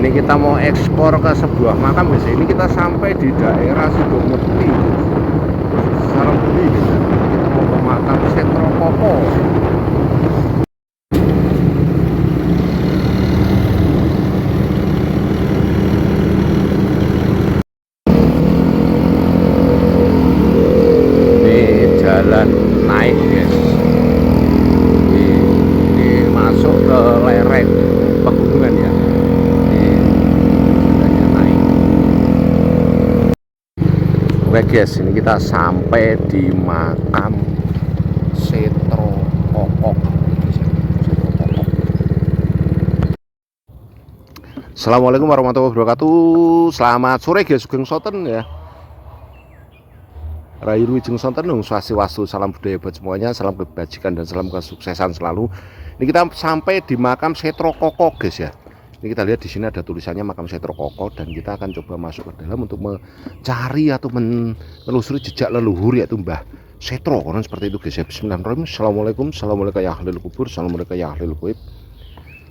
Ini kita mau ekspor ke sebuah makam guys. Ini kita sampai di daerah Sidomukti, Sarembudi guys. Kita mau ke makam Setro Koko. Ini jalan naik guys. Ini masuk ke lereng pegunungan ya. Oke guys, ini kita sampai di makam Setro Koko. Assalamualaikum warahmatullahi wabarakatuh. Selamat sore guys, Sugeng Sonten ya. Rayu Wijeng Sonten, Swastiastu, salam budaya buat semuanya, salam kebajikan dan salam kesuksesan selalu. Ini kita sampai di makam Setro Koko guys ya. Ini kita lihat di sini ada tulisannya makam Setro Koko, dan kita akan coba masuk ke dalam untuk mencari atau menelusuri jejak leluhur yaitu Mbah Setro. Karena seperti itu guys ya. Bismillahirrahmanirrahim. Assalamualaikum, assalamualaikum ya ahlul kubur, assalamualaikum ya ahlul ghaib.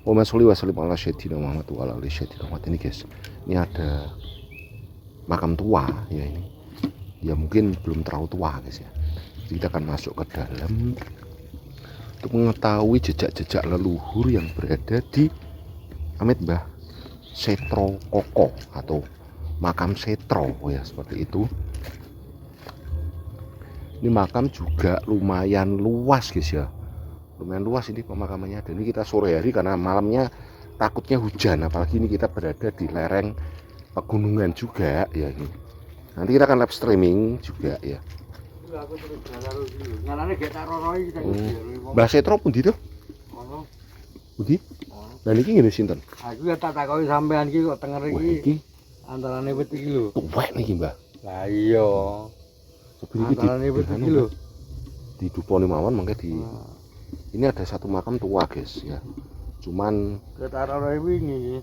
Wa sholli wa sallim ala sayyidina Muhammad wa ala alihi sayyidina Muhammad. Ini guys, ini ada makam tua ya ini. Ya mungkin belum terlalu tua guys ya. Jadi kita akan masuk ke dalam untuk mengetahui jejak-jejak leluhur yang berada di Amit Mbah Setro Koko atau makam Setro ya, seperti itu. Ini makam juga lumayan luas guys ya, lumayan luas ini pemakamannya. Dan ini kita sore hari karena malamnya takutnya hujan, apalagi ini kita berada di lereng pegunungan juga ya. Ini nanti kita akan live streaming juga ya. Mbah Setro pundi to? Pundi? Nah niki ngene sinten? Aku ya tak takoki sampean iki kok tenger iki. Antarane wit iki lho. Tuwek niki, Mbah. Lah iya. Antarane wit iki lho. Diduponi mawon mangke di. Ini ada satu makam tua, guys ya. Cuman ketarane wingi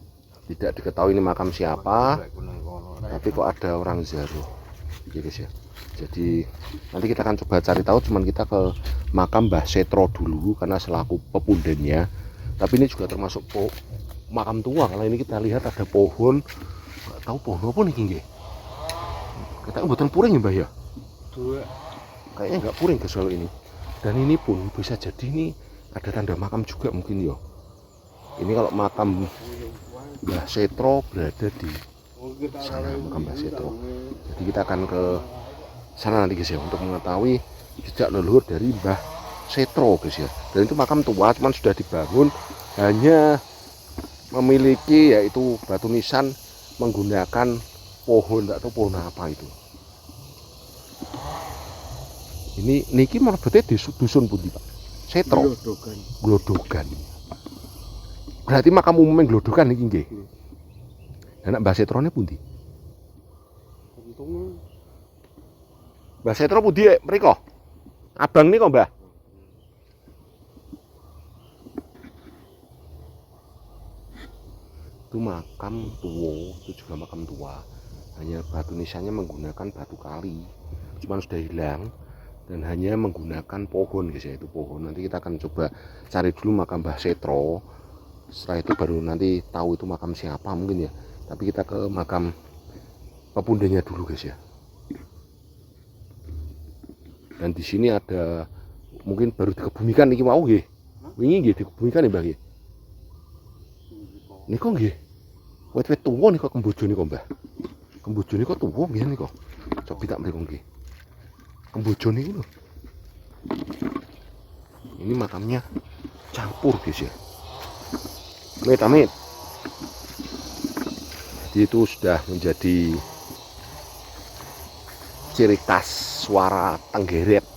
tidak diketahui ini makam siapa. Tapi kok ada orang ziarah. Ya guys ya. Jadi nanti kita akan coba cari tahu, cuman kita ke makam Mbah Setro dulu karena selaku pepundennya. Tapi ini juga termasuk makam tua, kalau ini kita lihat ada pohon, nggak tahu pohon apa nih nggih. Kita mboten puring ya Mbah ya? Kayaknya nggak puring guys kalau ini. Dan ini pun bisa jadi ini ada tanda makam juga mungkin ya. Ini kalau makam Mbah Setro berada di sana, makam Mbah Setro. Jadi kita akan ke sana nanti guys ya, untuk mengetahui jejak leluhur dari Mbah Setro guys ya. Dan itu makam tua, cuman sudah dibangun hanya memiliki yaitu batu nisan menggunakan pohon, enggak tahu pohon apa itu. Ini niki mlebete di dusun pundi Pak? Setro. Glodogan. Berarti makam umumnya Glodogan niki nggih. Anak Mbah Setrone pundi? Mbah Setro pundi mriko? Abang nika Mbah. Itu makam tua, itu juga makam tua, hanya batu nisannya menggunakan batu kali, cuman sudah hilang, dan hanya menggunakan pohon guys ya, itu pohon. Nanti kita akan coba cari dulu makam Mbah Setro, setelah itu baru nanti tahu itu makam siapa mungkin ya. Tapi kita ke makam pepundenya dulu guys ya. Dan di sini ada mungkin baru dikebumikan iki mau nggih. Wingi nggih dikebumikan ya Mbah nggih. Niko nggih. Wit-wit tuwa nika kembojo nika Mbah. Kembojo nika tuwa nggih nika. Cobi tak mriko nggih. Kembojo niku lho. Ini makamnya campur guys ya. Amit. Jadi itu sudah menjadi ciri khas suara tenggeret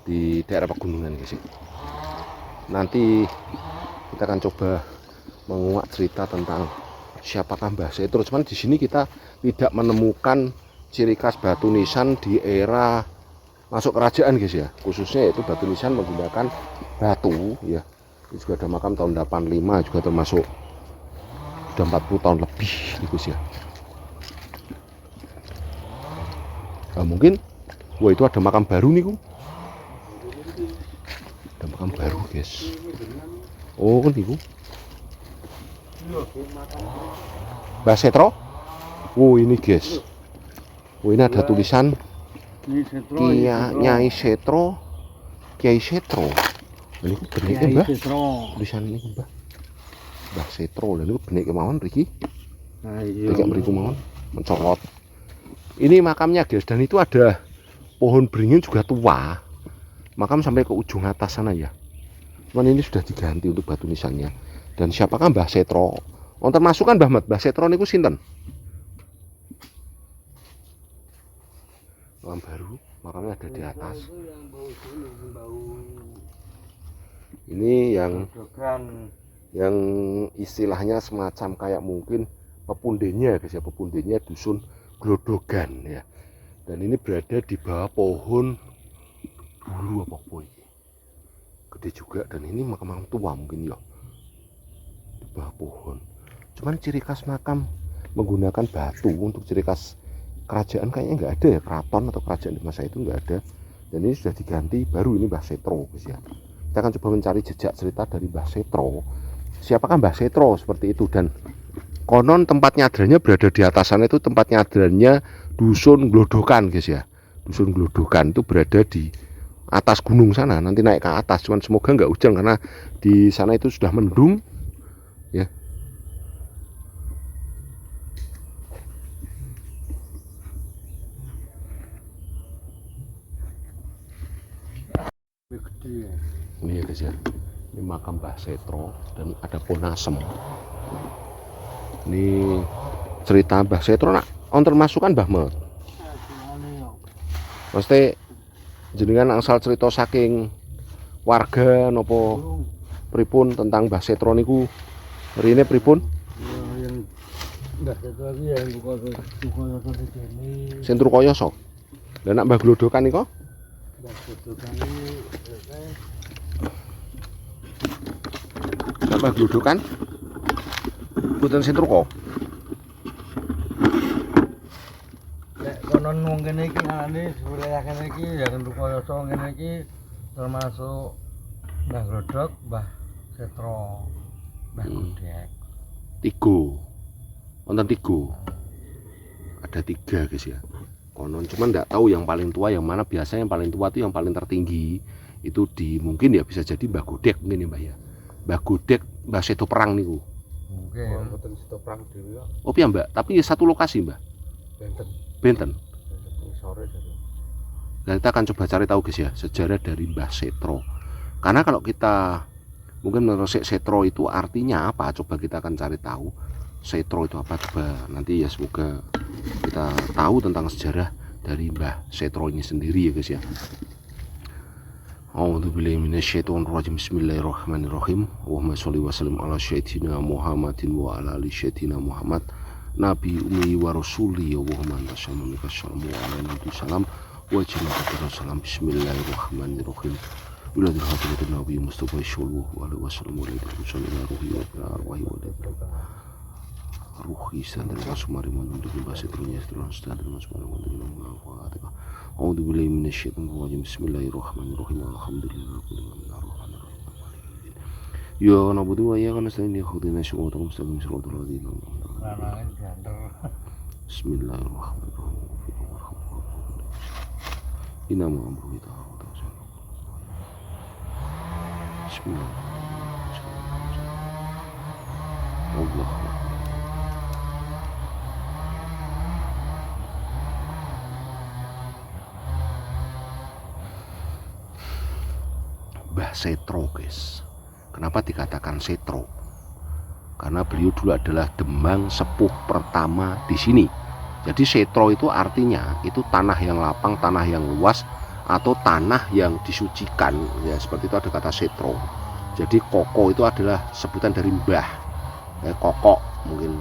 di daerah pegunungan guys ya. Nanti kita akan coba menguak cerita tentang siapakah Mbah Setro. Cuman di sini kita tidak menemukan ciri khas batu nisan di era masuk kerajaan guys ya, khususnya yaitu batu nisan menggunakan batu ya. Ini juga ada makam tahun 85 juga termasuk sudah 40 tahun lebih guys ya. Nah, mungkin wah itu ada makam baru nih ada makam baru guys. Oh niku Mbah Setro. Oh ini guys. Oh ini ada tulisan Nyai Setro. Kiai Setro. Ini benik Mbah. Tulisan ini Mbah Setro. Lalu benik kemauan Riki. Tidak beriku mawon mencolot. Ini makamnya guys, dan itu ada pohon beringin juga tua. Makam sampai ke ujung atas sana ya. Cuman ini sudah diganti untuk batu nisannya. Dan siapakah Mbah Setro? Oh termasuk kan Mbah Setro niku sinten? Makam baru, makamnya ada di atas. Ini yang istilahnya semacam kayak mungkin pepundenya guys ya, pepundenya dusun Glodogan ya. Dan ini berada di bawah pohon dulu apa ini. Gede juga, dan ini makam tua mungkin ya. Di bawah pohon. Cuman ciri khas makam menggunakan batu untuk ciri khas kerajaan kayaknya nggak ada ya, keraton atau kerajaan di masa itu nggak ada. Dan ini sudah diganti baru, ini Mbah Setro guys ya. Kita akan coba mencari jejak cerita dari Mbah Setro. Siapakah Mbah Setro seperti itu, dan konon tempat nyadranya berada di atas sana, itu tempat nyadranya dusun Glodokan guys ya. Dusun Glodokan itu berada di atas gunung sana, nanti naik ke atas. Cuman semoga nggak hujan karena di sana itu sudah mendung ya. Ini ya guys ya, ini makam Mbah Setro dan ada pohon asem. Ini cerita Mbah Setro nak on termasuk kan Mbah Met. Mesti jenengan angsal cerita saking warga nopo pripun tentang Mbah Setro niku rene pripun? Mbah Setro iki ya Trukoyoso dene. Sing Trukoyoso. Lah nak Mbah Glodokan niku? Mbah Glodokan iki Mbah Glodokan boten sing Truko. Nek konon wong kene iki ngarani wilayah kene iki ya Trukoyoso kene iki termasuk Mbah Glodok, Mbah Setro, Mbah Gudek. Tiga. Wonten tiga. Ada tiga guys ya. Konon cuman enggak tahu yang paling tua yang mana. Biasanya yang paling tua itu yang paling tertinggi. Itu di mungkin ya bisa jadi Mbah Gudek mungkin ya Mbah ya. Mbah Gudek, Mbah Seto Perang niku. Mungkin. Mboten Seto Perang dhewe ya. Oh piye Mbak? Tapi ya satu lokasi Mbah. Benten. Sore jadi. Nah, kita akan coba cari tahu guys ya sejarah dari Mbah Setro. Karena kalau kita mungkin menurut Setro itu artinya apa? Coba kita akan cari tahu. Setro itu apa? Coba nanti ya semoga kita tahu tentang sejarah dari Mbah Setro ini sendiri ya guys ya. A'udzubillahi minasyaitonirrajim. Bismillahirrahmanirrahim. Allahumma sholli wa sallim ala sayyidina Muhammadin wa ala ali sayyidina Muhammad. Nabi ummi wa rasuli Allahumma anta salamu wa alaihi salam wa jannatu salam. Bismillahirrahmanirrahim. Wiladul hadirin Nabi Mustafa sallallahu alaihi wasallam wa ala ruhi wa arwahi wa ruhi standar masumari untuk bahasa terusnya terus standar masumari untuk mengaku. A'udzu billahi minasyaitonir rajim. Bismillahirrahmanirrahim. Alhamdulillahirabbil alamin. Ya nabudu wa ya nasta'in ihdina siratal mustaqim siratal ladzina Bismillahirrahmanirrahim. Inama amru kita. Bismillahirrahmanirrahim. Allah. Mbah Setro guys. Kenapa dikatakan Setro? Karena beliau dulu adalah demang sepuh pertama di sini. Jadi Setro itu artinya itu tanah yang lapang, tanah yang luas, atau tanah yang disucikan ya, seperti itu ada kata Setro. Jadi koko itu adalah sebutan dari mbah. Koko mungkin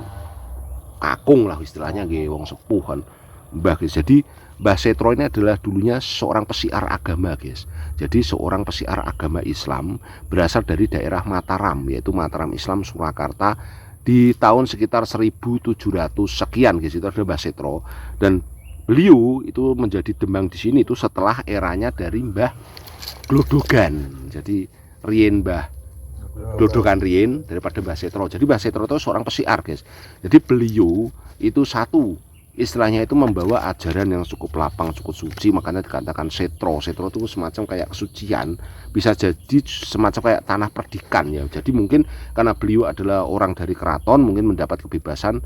kakung lah istilahnya nggih wong sepuhan. Mbah guys. Jadi Mbah Setro ini adalah dulunya seorang pesiar agama guys. Jadi seorang pesiar agama Islam berasal dari daerah Mataram, yaitu Mataram Islam Surakarta di tahun sekitar 1700 sekian guys. Itu ada Mbah Setro, dan beliau itu menjadi demang di sini itu setelah eranya dari Mbah Glodogan. Jadi rien Mbah Glodokan riyin daripada Mbah Setro. Jadi Mbah Setro itu seorang pesiar, guys. Jadi beliau itu satu istilahnya itu membawa ajaran yang cukup lapang, cukup suci, makanya dikatakan Setro. Setro itu semacam kayak kesucian, bisa jadi semacam kayak tanah perdikan ya. Jadi mungkin karena beliau adalah orang dari keraton, mungkin mendapat kebebasan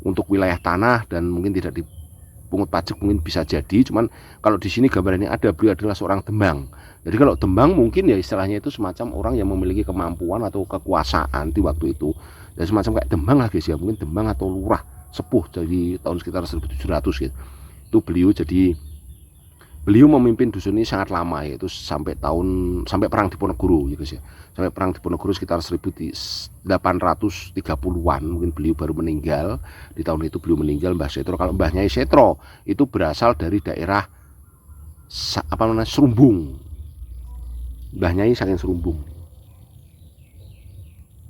untuk wilayah tanah dan mungkin tidak dipungut pajak, mungkin bisa jadi. Cuman kalau di sini gambarannya ada beliau adalah seorang Demang. Jadi kalau Demang mungkin ya istilahnya itu semacam orang yang memiliki kemampuan atau kekuasaan di waktu itu. Ya semacam kayak Demang lah guys ya, mungkin Demang atau lurah sepuh dari tahun sekitar 1700 gitu. Itu beliau memimpin dusun ini sangat lama, yaitu sampai perang Diponegoro ya guys ya. Sampai perang Diponegoro sekitar 1830-an mungkin beliau baru meninggal. Di tahun itu beliau meninggal Mbah Setro. Kalau Mbah Nyai Setro itu berasal dari daerah Serumbung. Mbah Nyai saking Serumbung.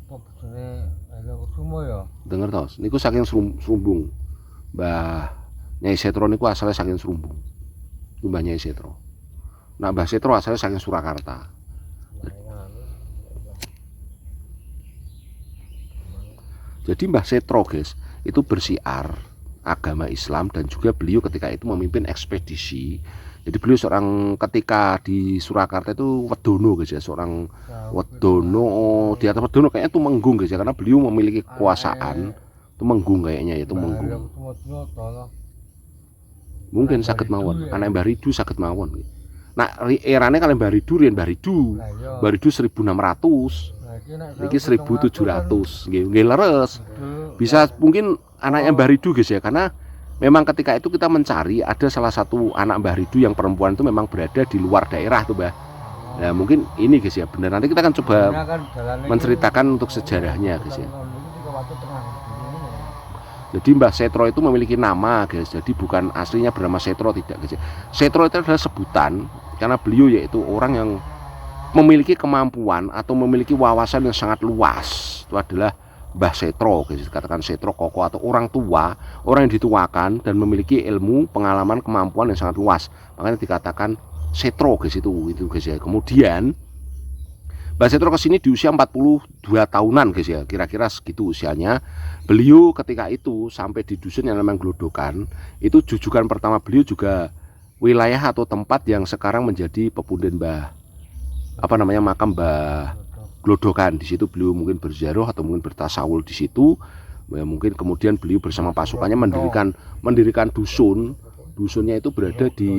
Apa bojone Ayo Kusumo ya? Dengar tos, niku saking Serumbung. Mbah Nyai Setro niku asalnya saking Serumbung. Niku Mbah Nyai Setro. Nah, Mbah Setro asalnya saking Surakarta. Jadi Mbah Setro guys, itu bersiar agama Islam dan juga beliau ketika itu memimpin ekspedisi. Jadi beliau seorang ketika di Surakarta itu Wedono guys ya, seorang Wedono di atas Wedono kayaknya Tumenggung guys ya, karena beliau memiliki kekuasaan. Tumenggung kayaknya ya, Tumenggung. Mungkin sakit mawon, anak Mbah Ridu sakit mawon. Nah, erane kalian Mbah Ridu riyen Mbah Ridu. Mbah Ridu 1600. Niki 1700. Nggih leres. Bisa mungkin anaknya Mbah Ridu guys ya, karena memang ketika itu kita mencari ada salah satu anak Mbah Ridu yang perempuan itu memang berada di luar daerah tuh Mbah. Nah mungkin ini guys ya benar, nanti kita akan coba menceritakan untuk sejarahnya guys ya. Jadi Mbah Setro itu memiliki nama guys, jadi bukan aslinya bernama Setro tidak guys ya. Setro itu adalah sebutan karena beliau yaitu orang yang memiliki kemampuan atau memiliki wawasan yang sangat luas. Itu adalah Mbah Setro, guys, dikatakan Setro Koko atau orang tua, orang yang dituakan dan memiliki ilmu, pengalaman, kemampuan yang sangat luas. Makanya dikatakan Setro, guys, itu guys ya. Kemudian Mbah Setro kesini di usia 42 tahunan, guys ya, kira-kira segitu usianya. Beliau ketika itu sampai di dusun yang namanya Glodokan, itu jujukan pertama beliau juga wilayah atau tempat yang sekarang menjadi pepunden makam Mbah Glodokan. Di situ beliau mungkin berziarah atau mungkin bertasawul di situ. Ya, mungkin kemudian beliau bersama pasukannya mendirikan dusun. Dusunnya itu berada di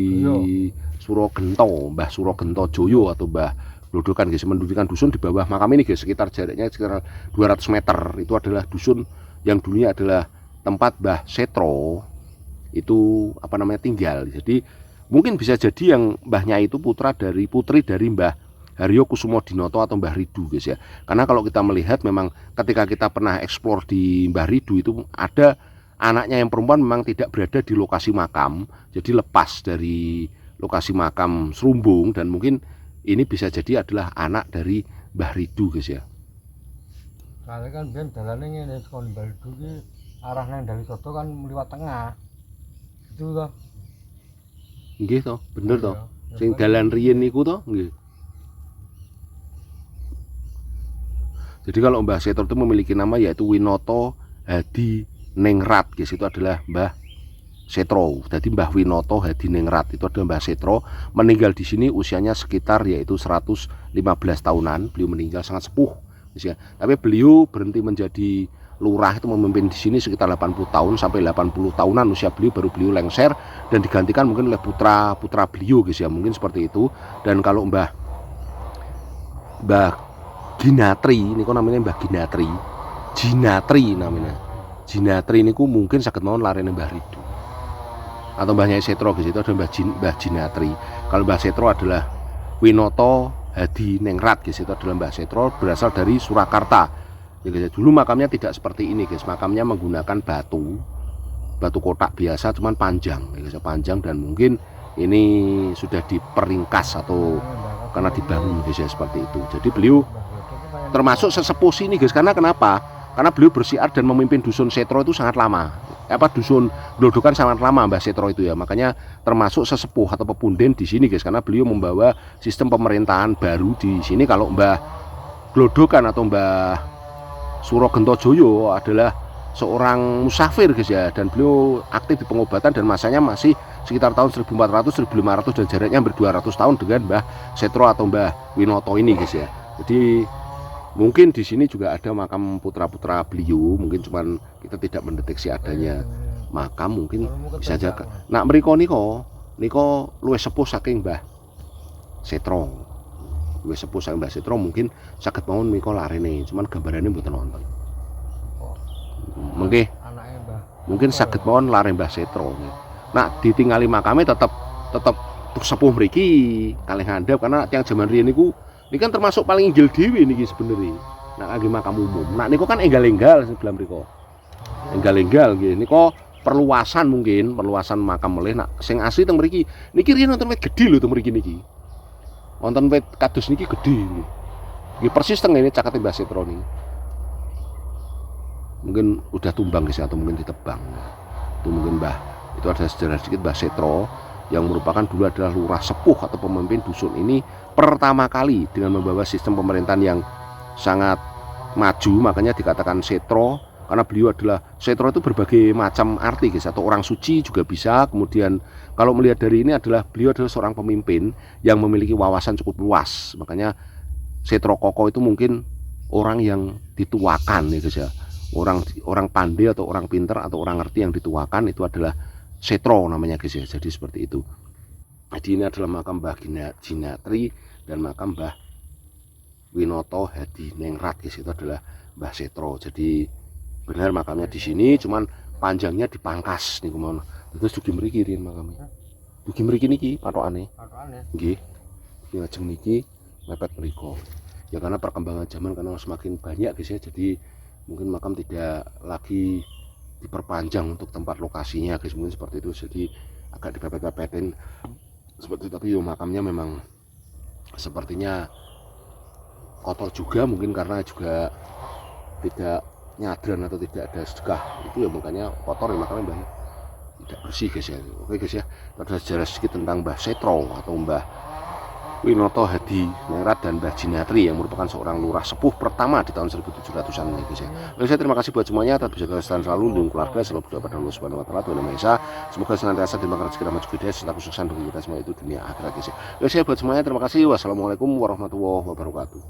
Surogento, Mbah Surogento Joyo atau Mbah Glodokan guys. Mendirikan dusun di bawah makam ini guys, sekitar jaraknya sekitar 200 meter. Itu adalah dusun yang dulunya adalah tempat Mbah Setro itu tinggal. Jadi mungkin bisa jadi yang mbahnya itu putri dari Mbah Haryo Kusumo Dinoto atau Mbah Ridu guys ya. Karena kalau kita melihat memang ketika kita pernah eksplor di Mbah Ridu itu ada anaknya yang perempuan memang tidak berada di lokasi makam. Jadi lepas dari lokasi makam Serumbung dan mungkin ini bisa jadi adalah anak dari Mbah Ridu guys ya. Soalnya kan biar dalane ngene sekon Mbah Ridu ki arahnya dari soto kan meliwat tengah. Itu toh. Nggih toh, bener toh. Sing dalan riyen niku toh nggih. Jadi kalau Mbah Setro itu memiliki nama yaitu Winoto Hadi Nengrat guys, itu adalah Mbah Setro. Jadi Mbah Winoto Hadi Nengrat itu adalah Mbah Setro, meninggal di sini usianya sekitar yaitu 115 tahunan. Beliau meninggal sangat sepuh guys ya. Tapi beliau berhenti menjadi lurah itu memimpin di sini sekitar 80 tahun sampai 80 tahunan usia beliau, baru beliau lengser dan digantikan mungkin oleh putra beliau guys ya, mungkin seperti itu. Dan kalau Mbah Ginatri, ini kok namanya Mbah Ginatri, Jinatri namanya. Jinatri ini ku mungkin sakit mawon larene Mbah Ridu atau Mbah Nyai Setro guys, itu ada Mbah Jinatri. Kalau Mbah Setro adalah Winoto Hadi Nengrat guys, itu adalah Mbah Setro, berasal dari Surakarta. Ya, guys, dulu makamnya tidak seperti ini guys, makamnya menggunakan batu kotak biasa, cuman panjang, ya, guys, panjang dan mungkin ini sudah diperingkas atau karena dibangun guys ya, seperti itu. Jadi beliau termasuk sesepuh sini guys, karena kenapa? Karena beliau bersiar dan memimpin dusun Setro itu sangat lama. Dusun Glodokan sangat lama Mbah Setro itu ya. Makanya termasuk sesepuh atau pepunden di sini guys, karena beliau membawa sistem pemerintahan baru di sini. Kalau Mbah Glodokan atau Mbah Suro Gentojoyo adalah seorang musafir guys ya, dan beliau aktif di pengobatan dan masanya masih sekitar tahun 1400 1500 dan jaraknya hampir 200 tahun dengan Mbah Setro atau Mbah Winoto ini guys ya. Jadi mungkin di sini juga ada makam putra-putra beliau, mungkin cuman kita tidak mendeteksi adanya makam, mungkin bisa jaga. Nak mriko niko luwih sepuh saking Mbah Setro. Luwih sepuh saking Mbah Setro, mungkin saged mawon mriko larene, cuman gambarane mboten wonten. Mengke Anaknya Mbah. mungkin saged mawon lare Mbah Setro. Nak ditingali makame tetep sepuh mriki kalih ngandhap, karena tiang jaman riyen niku ini kan termasuk paling inggil dhewe niki sebenarnya. Nak kangge makam umum. Nak niku kan enggal-enggal sebelah mriko. Enggal-enggal nggih. Niku perluasan mungkin, perluasan makam melih. Nak sing asli teng mriki niki riyen wonten wit gedhi lho teng mriki niki. Wonten wit kados niki gedhe nggih. Nggih persis teng ngene cakete Mbah Setro niki. Mungkin udah tumbang guys atau mungkin ditebang. Itu mungkin itu ada sejarah sedikit Mbah Setro yang merupakan dulu adalah lurah sepuh atau pemimpin dusun ini pertama kali dengan membawa sistem pemerintahan yang sangat maju, makanya dikatakan Setro karena beliau adalah Setro itu berbagai macam arti guys, atau orang suci juga bisa. Kemudian kalau melihat dari ini adalah beliau adalah seorang pemimpin yang memiliki wawasan cukup luas, makanya Setro Koko itu mungkin orang yang dituakan ya guys ya, orang pandai atau orang pinter atau orang ngerti yang dituakan itu adalah Setro namanya guys ya. Jadi seperti itu. Jadi ini adalah makam Mbah Jinatri dan makam Mbah Winoto Hadi Nengrat guys, itu adalah Mbah Setro. Jadi benar makamnya di sini, cuman panjangnya dipangkas nih kemana. Terus dugi mriki riyen makamnya. Dugi mriki niki patokane. Nggih. Iki lajeng niki mepet mriko. Ya karena perkembangan zaman karena semakin banyak guys ya. Jadi mungkin makam tidak lagi diperpanjang untuk tempat lokasinya guys, mungkin seperti itu. Jadi agak dipepet-pepetin seperti itu, tapi yo makamnya memang sepertinya kotor juga, mungkin karena juga tidak nyadran atau tidak ada sedekah itu ya, makanya kotor ya makamnya banyak, tidak bersih guys ya. Oke guys ya, ada sejarah sedikit tentang Mbah Setro atau Mbah Winoto Hadi Nengrat dan Mbah Jinatri yang merupakan seorang lurah sepuh pertama di tahun 1700-an guys ya. Oke, saya terima kasih buat semuanya, tetap bisa kesehatan selalu, lindungi keluarga, selalu berdoa pada Allah Subhanahu wa taala, Tuhan Yang Maha Esa. Semoga senantiasa dimakan segera maju gede serta kesuksesan bagi kita semua itu dunia akhirat guys ya. Oke, saya buat semuanya terima kasih. Wassalamualaikum warahmatullahi wabarakatuh.